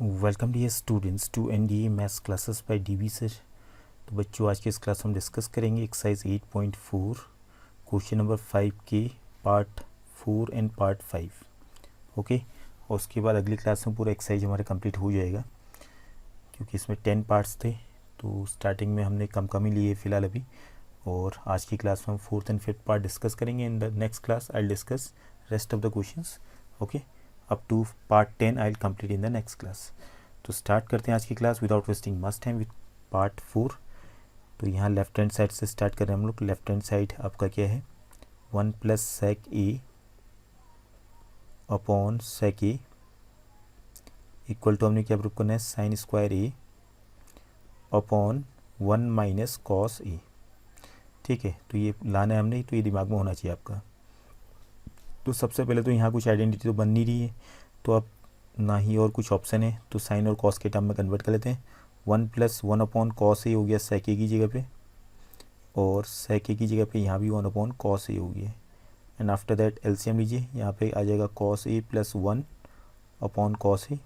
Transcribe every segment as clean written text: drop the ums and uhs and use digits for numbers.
Welcome dear students to NDA maths classes by DB sir. तो बच्चों, आज के इस क्लास में हम डिस्कस करेंगे एक्सरसाइज 8.4 क्वेश्चन नंबर 5 के पार्ट 4 एंड पार्ट 5। ओके, और उसके बाद अगली क्लास में पूरा एक्सरसाइज हमारा कंप्लीट हो जाएगा, क्योंकि इसमें 10 पार्ट्स थे। तो स्टार्टिंग में हमने कम ही लिए फ़िलहाल अभी, और आज की क्लास में हम 4th and 5th part discuss करेंगे। In the next class I discuss rest of the questions. Okay, up to part 10 I will complete in the next class. तो स्टार्ट करते हैं आज की class without wasting much time with part 4। तो यहाँ left hand side से start कर रहे हैं हम लोग। लेफ्ट हैंड साइड आपका क्या है, 1 plus sec A upon sec A equal to हमने क्या प्रूव करना है, sine square A upon 1 minus cos A. ठीक है, तो ये लाना है हमने, तो ये दिमाग में होना चाहिए आपका। तो सबसे पहले तो यहाँ कुछ आइडेंटिटी तो बन नहीं रही है, तो अब ना ही और कुछ ऑप्शन है, तो साइन और कॉस के टर्म में कन्वर्ट कर लेते हैं। 1 प्लस 1 अपॉन कॉस ए हो गया सेक ए की जगह पे, और सेक ए की जगह पे यहाँ भी 1 अपॉन कॉस ए हो गया। एंड आफ्टर दैट एलसीएम लीजिए, यहाँ पे आ जाएगा cos A plus 1 upon cos A,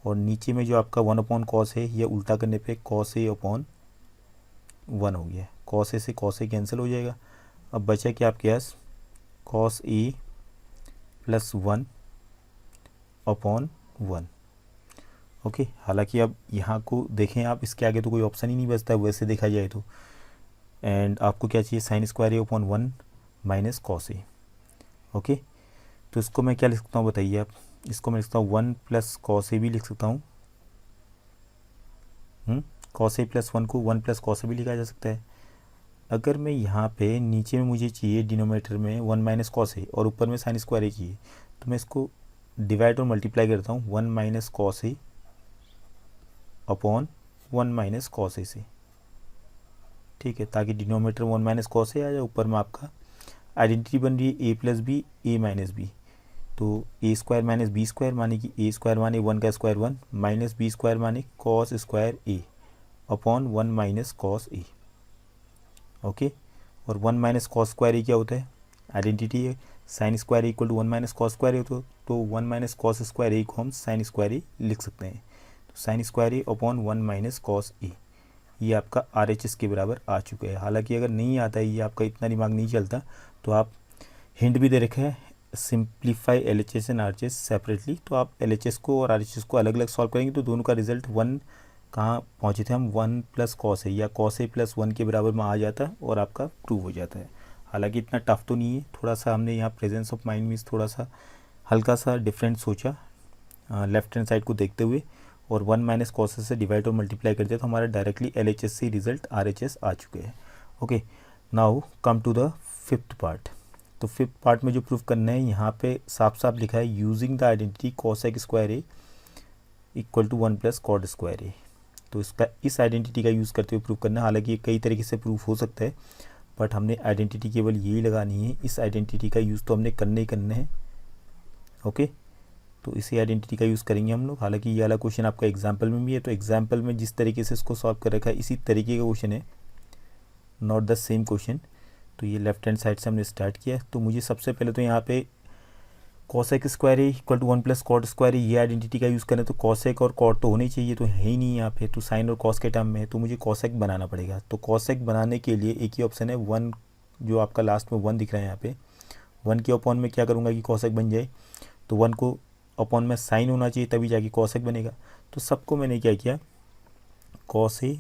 और नीचे में जो आपका 1 अपॉन कॉस है, ये उल्टा करने पे कॉस ए अपॉन 1 हो गया। कॉस ए से कॉस ए कैंसिल हो जाएगा। अब बचा क्या आपके पास, कॉस ए प्लस 1 अपॉन 1। ओके, हालांकि अब यहाँ को देखें आप, इसके आगे तो कोई ऑप्शन ही नहीं बचता है वैसे देखा जाए तो। एंड आपको क्या चाहिए, sign square A upon 1 minus cos A. Okay, तो इसको मैं क्या लिख सकता हूँ बताइए आप। इसको मैं लिख सकता हूँ 1 प्लस कॉस ए भी लिख सकता हूँ। कॉस ए प्लस 1 को 1 प्लस कॉस ए भी लिखा जा सकता है। अगर मैं यहाँ पे नीचे में मुझे चाहिए डिनोमीटर में 1 माइनस कॉस ए और ऊपर में साइन स्क्वायर ए चाहिए, तो मैं इसको डिवाइड और मल्टीप्लाई करता हूँ 1 minus cos A upon 1 minus cos ए से। ठीक है, ताकि डिनोमीटर 1 माइनस कॉस ए आ जाए, ऊपर में आपका आइडेंटिटी बन रही है ए प्लस बी ए माइनस बी। तो ए स्क्वायर माइनस बी स्क्वायर माने कि ए स्क्वायर माने 1 का स्क्वायर 1 माइनस बी स्क्वायर माने cos square A upon 1 minus cos A. Okay, और 1 माइनस कॉस स्क्वायर ए क्या होता है, आइडेंटिटी है sine square A equal to 1 minus cos square A, तो 1 माइनस कॉस स्क्वायर ए को हम साइन स्क्वायर ए लिख सकते हैं। तो sign square A upon 1 minus cos ए, ये आपका RHS के बराबर आ चुका है। हालांकि अगर नहीं आता है, ये आपका इतना दिमाग नहीं चलता, तो आप हिंट भी दे रखे हैं, simplify LHS and RHS separately. तो आप LHS को और RHS को अलग अलग सॉल्व करेंगे, तो दोनों का रिजल्ट 1 कहाँ पहुँचे थे हम, 1 प्लस कॉस ए या कॉस ए प्लस 1 के बराबर में आ जाता है और आपका प्रूव हो जाता है। हालांकि इतना टफ तो नहीं है, थोड़ा सा हमने यहाँ प्रेजेंस ऑफ माइंड में थोड़ा सा हल्का सा डिफरेंट सोचा लेफ्ट हैंड साइड को देखते हुए, और 1 माइनस कॉस से डिवाइड और मल्टीप्लाई कर दिया, तो हमारा डायरेक्टली LHS से रिजल्ट RHS आ चुके हैं। Okay, now come to the 5th part. तो 5th पार्ट में जो प्रूफ करना है, यहाँ पे साफ साफ लिखा है using the identity cosec square A equal to 1 plus cot square A. तो इसका इस आइडेंटिटी का यूज़ करते हुए प्रूफ करना है। हालांकि ये कई तरीके से प्रूफ हो सकता है, बट हमने आइडेंटिटी केवल यही लगानी है, इस आइडेंटिटी का यूज़ तो हमने करने ही करना है। ओके, तो इसी आइडेंटिटी का यूज़ करेंगे हम लोग। हालांकि ये वाला क्वेश्चन आपका एग्जाम्पल में भी है, तो एग्जाम्पल में जिस तरीके से इसको सॉल्व कर रखा है इसी तरीके का क्वेश्चन है, नॉट द सेम क्वेश्चन। तो ये लेफ्ट हैंड साइड से हमने स्टार्ट किया। तो मुझे सबसे पहले तो यहाँ पे cosec square A equal to 1 plus cot square A, ये आइडेंटिटी का यूज़ करें, तो कॉसेक और कॉट तो होने चाहिए, तो है ही नहीं यहाँ पे, तो साइन और कॉस के टर्म में है, तो मुझे कॉसेक बनाना पड़ेगा। तो कॉसेक बनाने के लिए एक ही ऑप्शन है, 1 जो आपका लास्ट में 1 दिख रहा है यहाँ पे, 1 के अपॉन में क्या करूँगा कि कॉसेक बन जाए। तो 1 को अपॉन में साइन होना चाहिए, तभी जाके कॉसेक बनेगा। तो सबको मैंने क्या किया, कॉस ए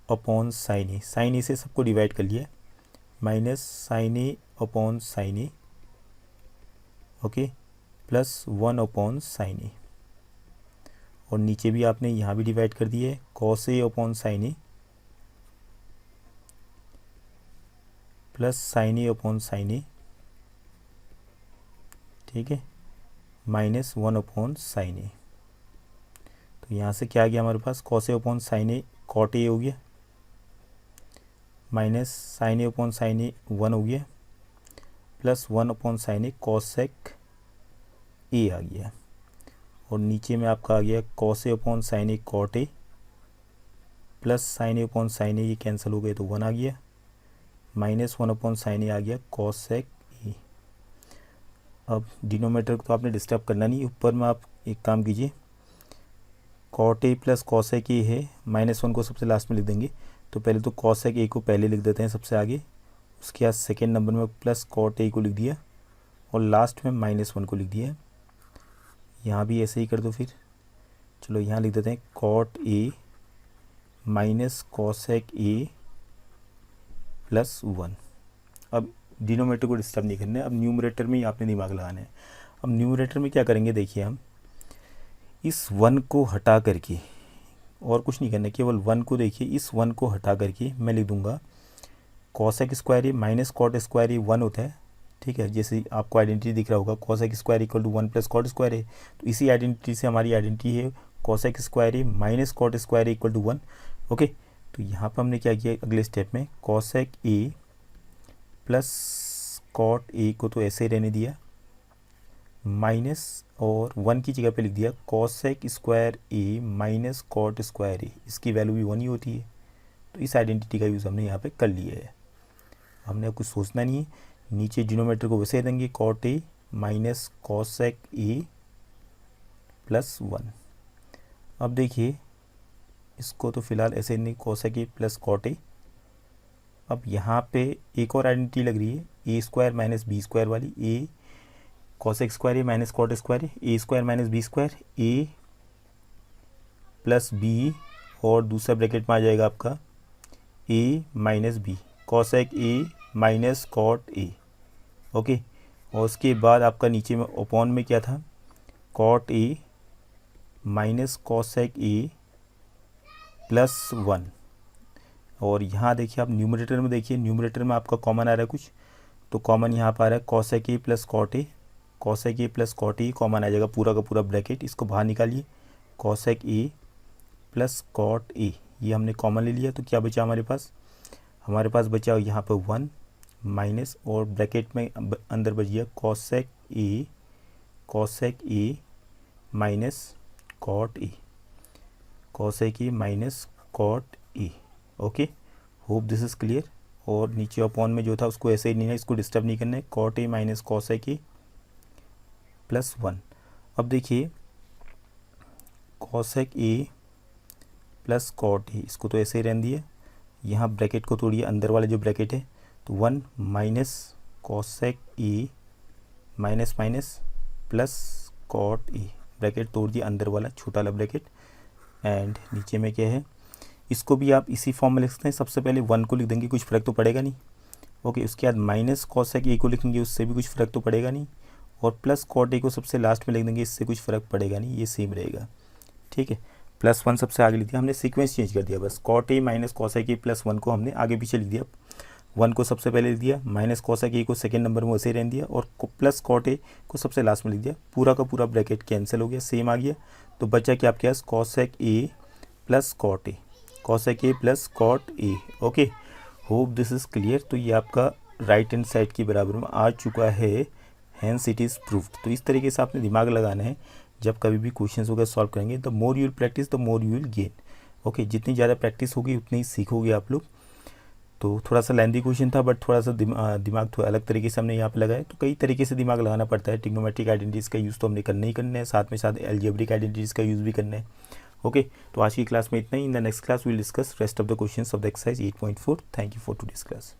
अपॉन साइन ए से सबको डिवाइड कर लिया, minus sine A upon sine A, okay, plus 1 upon sine ए, और नीचे भी आपने यहाँ भी डिवाइड कर दिए, cos A upon sine A plus sine A upon sine ए, ठीक है, माइनस 1 अपॉन साइन ए। तो यहाँ से क्या आ गया हमारे पास, cos A upon sine A cot A हो गया, minus sine A upon sine A 1 हो गया, plus 1 upon sine A cosec A आ गया, और नीचे में आपका आ गया cos A upon sine A cot A plus sine A upon sine A, ये कैंसिल हो गए तो 1 आ गया, माइनस 1 अपॉन साइन ए आ गया कॉसेक ए। अब डिनोमीटर को तो आपने डिस्टर्ब करना नहीं, ऊपर में आप एक काम कीजिए, cot A plus cosec A है, -1 को सबसे लास्ट में लिख देंगे। तो पहले तो कॉसेक ए को पहले लिख देते हैं सबसे आगे, उसके बाद सेकेंड नंबर में प्लस कॉट ए को लिख दिया और लास्ट में -1 को लिख दिया। यहाँ भी ऐसे ही कर दो फिर। चलो यहाँ लिख देते हैं cot A minus cosec A plus 1। अब डिनोमिनेटर को डिस्टर्ब नहीं करना है, अब न्यूमरेटर में ही आपने दिमाग लगाना है। अब न्यूमरेटर में क्या करेंगे, देखिए हम इस 1 को हटा करके, और कुछ नहीं करना, केवल 1 को देखिए, इस 1 को हटा करके मैं लिख दूंगा cosec square A minus cot square ए 1 होता है। ठीक है, जैसे आपको आइडेंटिटी दिख रहा होगा cosec square equal to 1 plus cot square A, तो इसी आइडेंटिटी से हमारी आइडेंटिटी है cosec square A minus cot square A equal to 1। Okay, तो यहाँ पर हमने क्या किया, अगले स्टेप में cosec A plus cot A को तो ऐसे ही रहने दिया, माइनस और 1 की जगह पे लिख दिया cosec square A minus cot square ए, इसकी वैल्यू भी 1 ही होती है। तो इस आइडेंटिटी का यूज़ हमने यहाँ पे कर लिया है। हमने कुछ सोचना नहीं है, नीचे डिनोमिनेटर को वैसे देंगे cot A minus cosec A plus 1। अब देखिए इसको तो फिलहाल ऐसे नहीं, cosec A plus cot A. अब यहाँ पे एक और आइडेंटिटी लग रही है A square minus B square वाली, A cosec square A minus cot square A square minus B square A plus B, और दूसरा ब्रैकेट में आ जाएगा आपका A minus B cosec A minus cot A. Okay, और उसके बाद आपका नीचे में अपॉन में क्या था, cot A minus cosec A plus 1। और यहाँ देखिए आप न्यूमरेटर में देखिए, न्यूमरेटर में आपका कॉमन आ रहा है कुछ, तो कॉमन यहाँ पर आ रहा है cosec A plus cot A, cosec A plus cot A common आ जाएगा पूरा का पूरा ब्रैकेट, इसको बाहर निकालिए cosec A plus cot A, ये हमने कॉमन ले लिया। तो क्या बचा हमारे पास बचा यहाँ पर 1 माइनस और ब्रैकेट में अंदर बच गया cosec A minus cot A, cosec A minus cot A. Okay, hope this is clear. और नीचे अपॉन में जो था उसको ऐसे ही नहीं है, इसको डिस्टर्ब नहीं करना है, cot A minus cosec A plus 1। अब देखिए cosec A plus cot A, इसको तो ऐसे ही रहने दिए, यहाँ ब्रैकेट को तोड़िए, अंदर वाला जो ब्रैकेट है, तो 1 minus cosec A minus minus plus cot A, bracket तोड़ दिया अंदर वाला छोटा वाला ब्रैकेट, एंड नीचे में क्या है, इसको भी आप इसी फॉर्म में लिख सकते हैं। सबसे पहले 1 को लिख देंगे, कुछ फ़र्क तो पड़ेगा नहीं। ओके, उसके बाद माइनस कॉसेक ए को लिखेंगे, उससे भी कुछ फ़र्क तो पड़ेगा नहीं, और प्लस कॉट ए को सबसे लास्ट में लिख देंगे, इससे कुछ फ़र्क पड़ेगा नहीं, ये सेम रहेगा। ठीक है, प्लस 1 सबसे आगे लिख दिया, हमने सीक्वेंस चेंज कर दिया बस, cot A minus cosec A plus 1 को हमने आगे पीछे लिख दिया। 1 को सबसे पहले लिख दिया, माइनस कॉसेक ए को सेकेंड नंबर में वैसे ही रहने दिया, और प्लस कॉट ए को सबसे लास्ट में लिख दिया। पूरा का पूरा ब्रैकेट कैंसिल हो गया, सेम आ गया, तो बचा क्या आपके पास cosec A plus cot A, cosec A plus cot A. Okay, hope this is clear. तो ये आपका राइट हैंड साइड के बराबर में आ चुका है, हैंस इट इज़ प्रूव्ड। तो इस तरीके से आपने दिमाग लगाना है जब कभी भी क्वेश्चंस वगैरह सॉल्व करेंगे। The more you will practice the more you will gain. Okay, जितनी ज़्यादा प्रैक्टिस होगी उतनी ही सीखोगे आप लोग। तो थोड़ा सा लेंथी क्वेश्चन था, बट थोड़ा सा दिमाग थोड़ा अलग तरीके से हमने यहाँ पे लगाया। तो कई तरीके से दिमाग लगाना पड़ता है। ट्रिग्नोमेट्रिक आइडेंटिटीज़ का यूज़ तो हमने करना ही करना है, साथ में साथ अलजेब्रिक आइडेंटिटीज़ का यूज़ भी करना है। ओके, तो आज की क्लास में इतना ही। In the next class we will discuss rest of the questions of the exercise 8.4। Thank you for today's class.